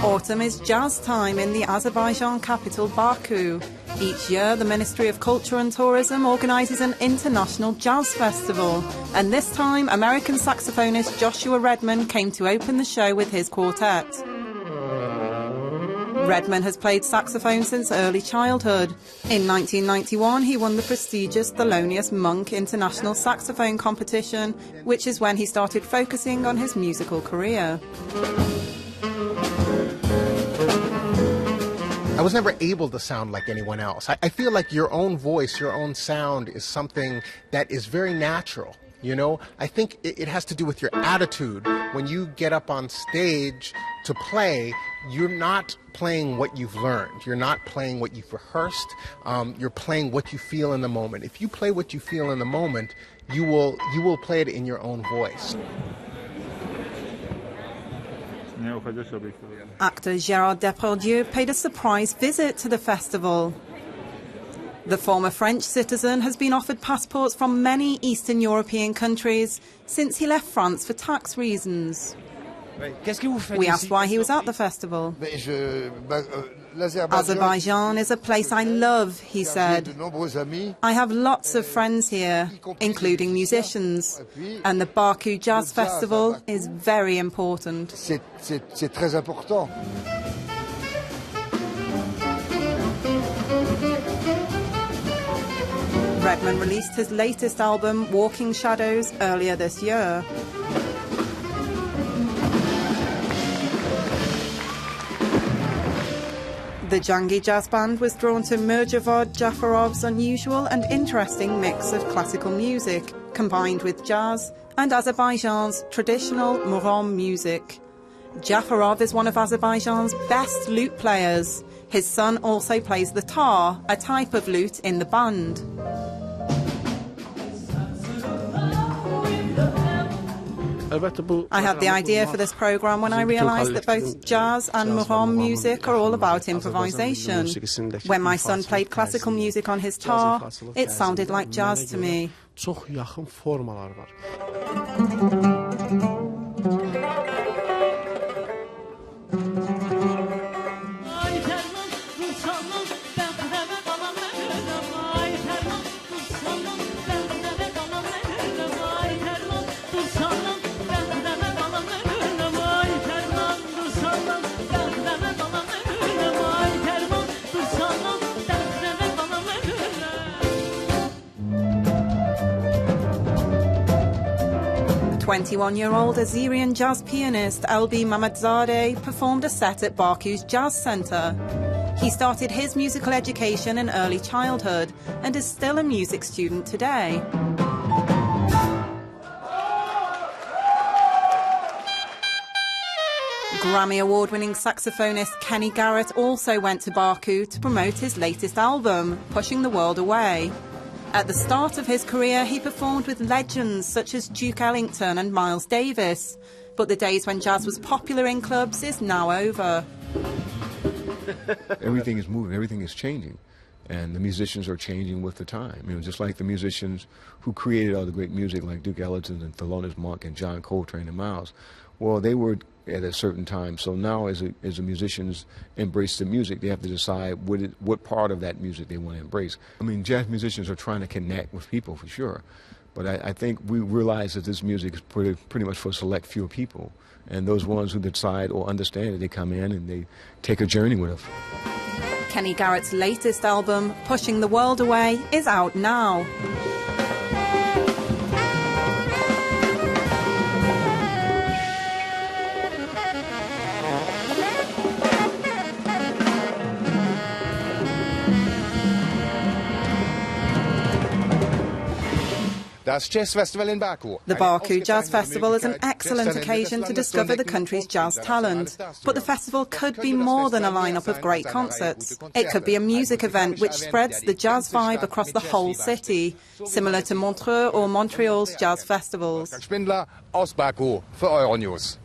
Autumn is jazz time in the Azerbaijan capital, Baku. Each year, the Ministry of Culture and Tourism organises an international jazz festival. And this time, American saxophonist Joshua Redman came to open the show with his quartet. Redman has played saxophone since early childhood. In 1991, he won the prestigious Thelonious Monk International Saxophone Competition, which is when he started focusing on his musical career. I was never able to sound like anyone else. I feel like your own voice, your own sound is something that is very natural. You know, I think it has to do with your attitude. When you get up on stage to play, you're not playing what you've learned. You're not playing what you've rehearsed. You're playing what you feel in the moment. If you play what you feel in the moment, you will play it in your own voice. Actor Gérard Depardieu paid a surprise visit to the festival. The former French citizen has been offered passports from many Eastern European countries since he left France for tax reasons. We asked why he was at the festival. Azerbaijan is a place I love, he said. I have lots of friends here, including musicians, and the Baku Jazz Festival is very important. Redman released his latest album, Walking Shadows, earlier this year. The Jangi Jazz Band was drawn to Mirjavad Jafarov's unusual and interesting mix of classical music, combined with jazz and Azerbaijan's traditional mugham music. Jafarov is one of Azerbaijan's best lute players. His son also plays the tar, a type of lute in the band. I had the idea for this programme when I realised that both jazz and mugham music are all about improvisation. When my son played classical music on his tar, it sounded like jazz to me. "21-year-old Azerian jazz pianist Elbi Mamadzadeh performed a set at Baku's Jazz Centre. He started his musical education in early childhood and is still a music student today. Grammy award-winning saxophonist Kenny Garrett also went to Baku to promote his latest album, Pushing the World Away. At the start of his career, he performed with legends such as Duke Ellington and Miles Davis. But the days when jazz was popular in clubs is now over. Everything is moving, everything is changing. And the musicians are changing with the time. You know, just like the musicians who created all the great music like Duke Ellington and Thelonious Monk and John Coltrane and Miles. Well, they were at a certain time. So now as the musicians embrace the music, they have to decide what part of that music they want to embrace. I mean, jazz musicians are trying to connect with people for sure. But I think we realize that this music is pretty much for a select few people. And those ones who decide or understand it, they come in and they take a journey with us. Kenny Garrett's latest album, Pushing the World Away, is out now. The Baku Jazz Festival is an excellent occasion to discover the country's jazz talent. But the festival could be more than a lineup of great concerts. It could be a music event which spreads the jazz vibe across the whole city, similar to Montreux or Montreal's jazz festivals. Spindler aus Baku für Euronews.